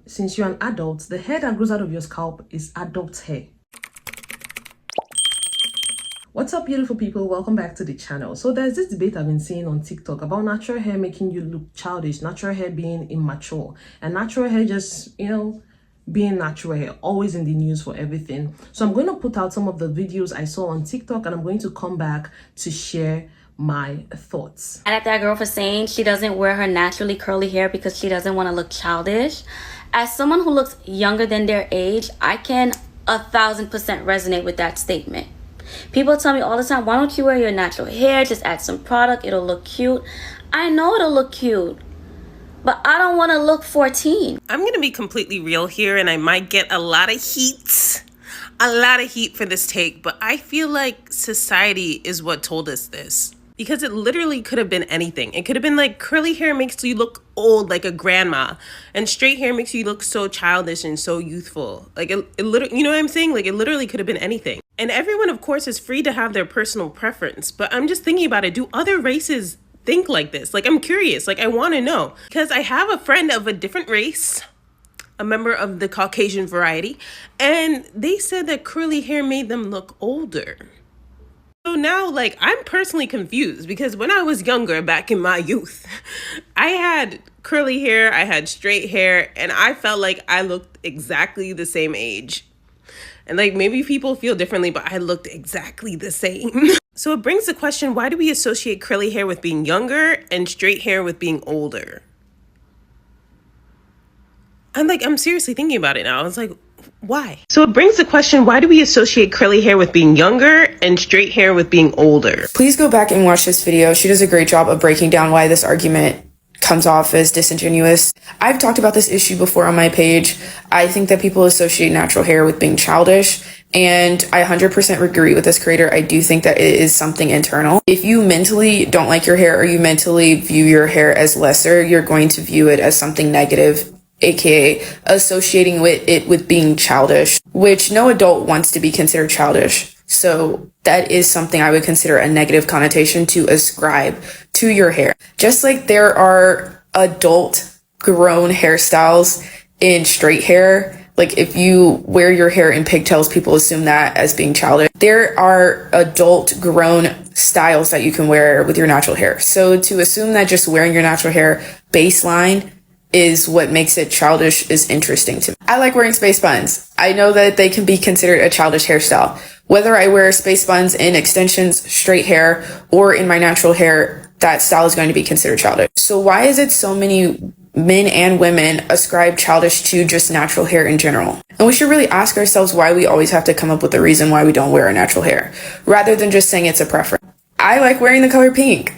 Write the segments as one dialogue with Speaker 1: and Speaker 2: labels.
Speaker 1: since you're an adult, the hair that grows out of your scalp is adult hair. What's up, beautiful people? Welcome back to the channel. So there's this debate I've been seeing on TikTok about natural hair making you look childish, natural hair being immature, and natural hair just, being natural hair, always in the news for everything. So I'm going to put out some of the videos I saw on TikTok, and I'm going to come back to share my thoughts.
Speaker 2: And at that girl for saying she doesn't wear her naturally curly hair because she doesn't want to look childish. As someone who looks younger than their age, I can 1000% resonate with that statement. People tell me all the time, why don't you wear your natural hair? Just add some product, it'll look cute. I know it'll look cute, but I don't want to look 14.
Speaker 3: I'm going to be completely real here, and I might get a lot of heat for this take, but I feel like society is what told us this. Because it literally could have been anything. It could have been like curly hair makes you look old like a grandma, and straight hair makes you look so childish and so youthful. Like it literally, you know what I'm saying? Like it literally could have been anything. And everyone, of course, is free to have their personal preference. But I'm just thinking about it. Do other races think like this? Like, I'm curious. Like, I want to know. Because I have a friend of a different race, a member of the Caucasian variety, and they said that curly hair made them look older. So now, like, I'm personally confused because when I was younger, back in my youth, I had curly hair, I had straight hair, and I felt like I looked exactly the same age. And like, maybe people feel differently, but I looked exactly the same. So it brings the question, why do we associate curly hair with being younger and straight hair with being older? I'm seriously thinking about it now. I was like, why? So it brings the question, why do we associate curly hair with being younger and straight hair with being older?
Speaker 4: Please go back and watch this video. She does a great job of breaking down why this argument comes off as disingenuous. I've talked about this issue before on my page. I think that people associate natural hair with being childish, and I 100% agree with this creator. I do think that it is something internal. If you mentally don't like your hair, or you mentally view your hair as lesser, you're going to view it as something negative, aka associating it with being childish, which no adult wants to be considered childish. So that is something I would consider a negative connotation to ascribe to your hair. Just like there are adult grown hairstyles in straight hair, like if you wear your hair in pigtails, people assume that as being childish. There are adult grown styles that you can wear with your natural hair. So to assume that just wearing your natural hair baseline is what makes it childish is interesting to me. I like wearing space buns. I know that they can be considered a childish hairstyle. Whether I wear space buns in extensions, straight hair, or in my natural hair, that style is going to be considered childish. So why is it so many men and women ascribe childish to just natural hair in general? And we should really ask ourselves why we always have to come up with a reason why we don't wear our natural hair, rather than just saying it's a preference. I like wearing the color pink.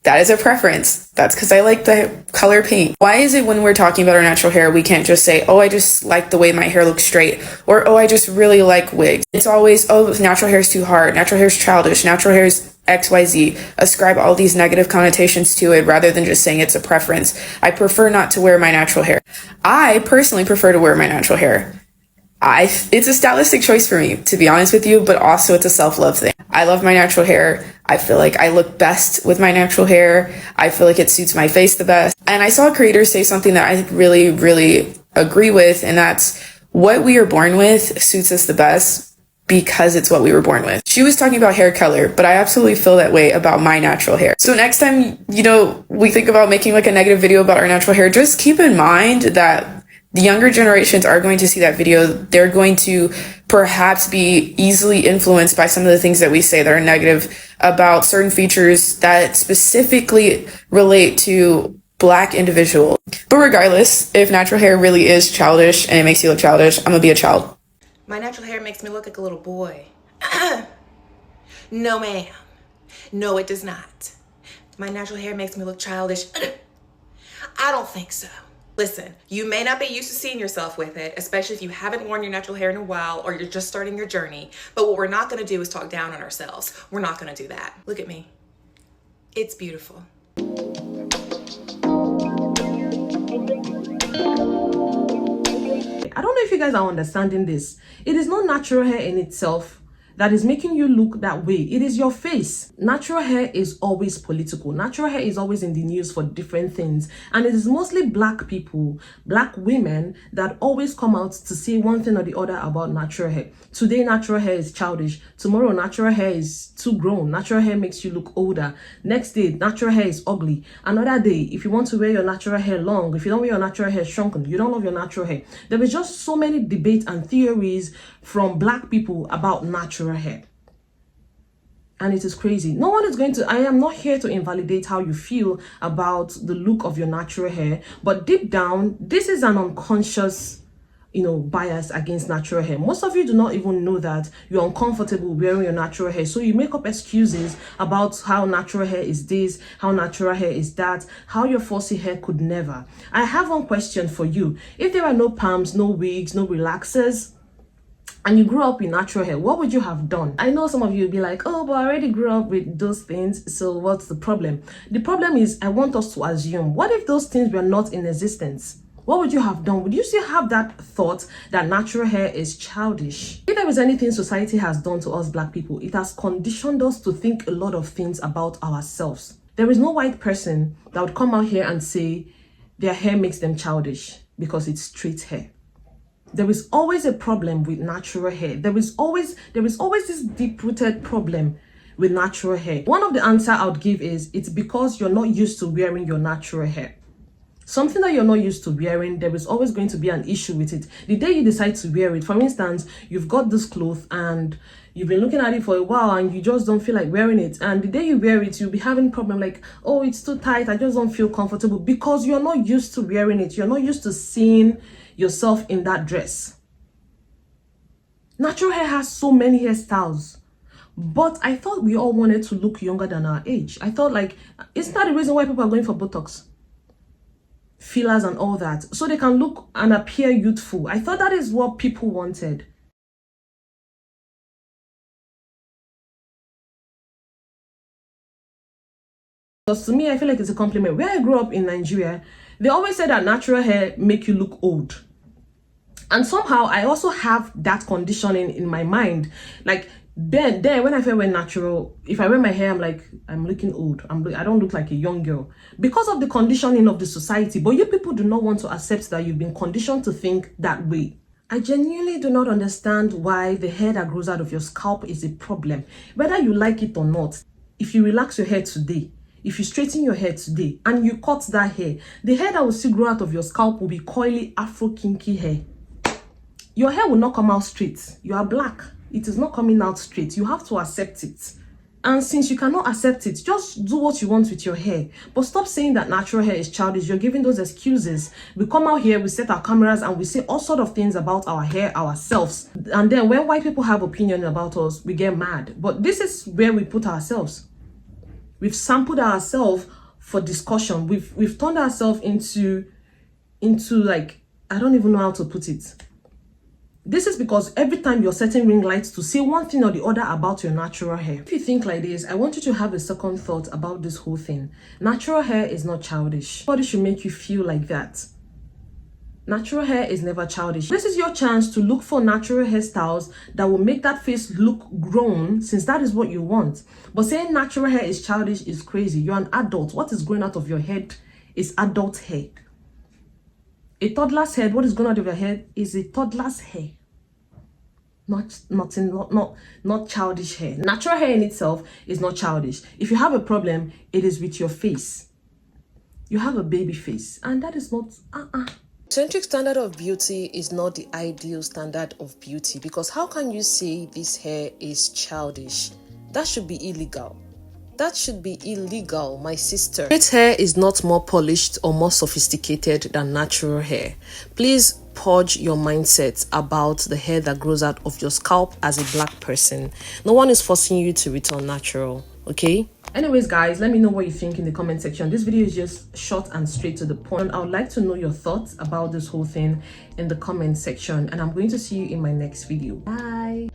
Speaker 4: That is a preference. That's because I like the color pink. Why is it when we're talking about our natural hair, we can't just say, oh, I just like the way my hair looks straight, or oh, I just really like wigs? It's always, oh, natural hair is too hard, natural hair is childish, natural hair is XYZ. Ascribe all these negative connotations to it rather than just saying it's a preference. I prefer not to wear my natural hair. I personally prefer to wear my natural hair. It's a stylistic choice for me, to be honest with you, but also it's a self-love thing. I love my natural hair. I feel like I look best with my natural hair. I feel like it suits my face the best. And I saw a creator say something that I really, really agree with, and that's what we are born with suits us the best because it's what we were born with. She was talking about hair color, but I absolutely feel that way about my natural hair. So next time, we think about making like a negative video about our natural hair, just keep in mind that the younger generations are going to see that video. They're going to perhaps be easily influenced by some of the things that we say that are negative about certain features that specifically relate to Black individuals. But regardless, if natural hair really is childish and it makes you look childish, I'm gonna be a child.
Speaker 5: My natural hair makes me look like a little boy. No, ma'am. No, it does not. My natural hair makes me look childish. I don't think so. Listen, you may not be used to seeing yourself with it, especially if you haven't worn your natural hair in a while or you're just starting your journey. But what we're not going to do is talk down on ourselves. We're not going to do that. Look at me. It's beautiful.
Speaker 1: I don't know if you guys are understanding this. It is not natural hair in itself that is making you look that way. It is your face. Natural hair is always political. Natural hair is always in the news for different things. And it is mostly black people, black women that always come out to say one thing or the other about natural hair. Today, natural hair is childish. Tomorrow, natural hair is too grown. Natural hair makes you look older. Next day, natural hair is ugly. Another day, if you want to wear your natural hair long, if you don't wear your natural hair shrunken, you don't love your natural hair. There is just so many debates and theories from black people about natural hair. And it is crazy. No one is going to, I am not here to invalidate how you feel about the look of your natural hair, but deep down, this is an unconscious, bias against natural hair. Most of you do not even know that you're uncomfortable wearing your natural hair. So you make up excuses about how natural hair is this, how natural hair is that, how your fussy hair could never. I have one question for you. If there are no perms, no wigs, no relaxers, and you grew up with natural hair, what would you have done? I know some of you will be like, oh, but I already grew up with those things, so what's the problem? The problem is, I want us to assume, what if those things were not in existence? What would you have done? Would you still have that thought that natural hair is childish? If there is anything society has done to us black people, it has conditioned us to think a lot of things about ourselves. There is no white person that would come out here and say their hair makes them childish because it's straight hair. There is always a problem with natural hair. There is always this deep-rooted problem with natural hair. One of the answers I would give is, it's because you're not used to wearing your natural hair. Something that you're not used to wearing, there is always going to be an issue with it. The day you decide to wear it, for instance, you've got this cloth and you've been looking at it for a while and you just don't feel like wearing it. And the day you wear it, you'll be having a problem like, oh, it's too tight, I just don't feel comfortable, because you're not used to wearing it. You're not used to seeing yourself in that dress. Natural hair has so many hairstyles, but I thought we all wanted to look younger than our age. I thought, like, isn't that the reason why people are going for Botox, fillers and all that, so they can look and appear youthful? I thought that is what people wanted. Because to me, I feel like it's a compliment. Where I grew up in Nigeria, they always said that natural hair make you look old. And somehow I also have that conditioning in my mind. Like then when I wear natural, if I wear my hair, I'm like, I'm looking old. I don't look like a young girl because of the conditioning of the society. But you people do not want to accept that you've been conditioned to think that way. I genuinely do not understand why the hair that grows out of your scalp is a problem. Whether you like it or not, if you relax your hair today, if you straighten your hair today and you cut that hair, the hair that will still grow out of your scalp will be coily Afro kinky hair. Your hair will not come out straight. You are black. It is not coming out straight. You have to accept it. And since you cannot accept it, just do what you want with your hair. But stop saying that natural hair is childish. You're giving those excuses. We come out here, we set our cameras, and we say all sorts of things about our hair ourselves. And then when white people have opinion about us, we get mad. But this is where we put ourselves. We've sampled ourselves for discussion. We've turned ourselves into like, I don't even know how to put it. This is because every time you're setting ring lights to say one thing or the other about your natural hair. If you think like this, I want you to have a second thought about this whole thing. Natural hair is not childish. Nobody should make you feel like that. Natural hair is never childish. This is your chance to look for natural hairstyles that will make that face look grown, since that is what you want. But saying natural hair is childish is crazy. You're an adult. What is growing out of your head is adult hair. A toddler's head, what is going out of your head is a toddler's hair. Not childish hair. Natural hair in itself is not childish. If you have a problem, it is with your face. You have a baby face, and that is not Centric standard of beauty is not the ideal standard of beauty, because how can you say this hair is childish? That should be illegal. That should be illegal, my sister. Straight hair is not more polished or more sophisticated than natural hair. Please purge your mindset about the hair that grows out of your scalp as a black person. No one is forcing you to return natural, okay? Anyways, guys, let me know what you think in the comment section. This video is just short and straight to the point. I would like to know your thoughts about this whole thing in the comment section, and I'm going to see you in my next video. Bye.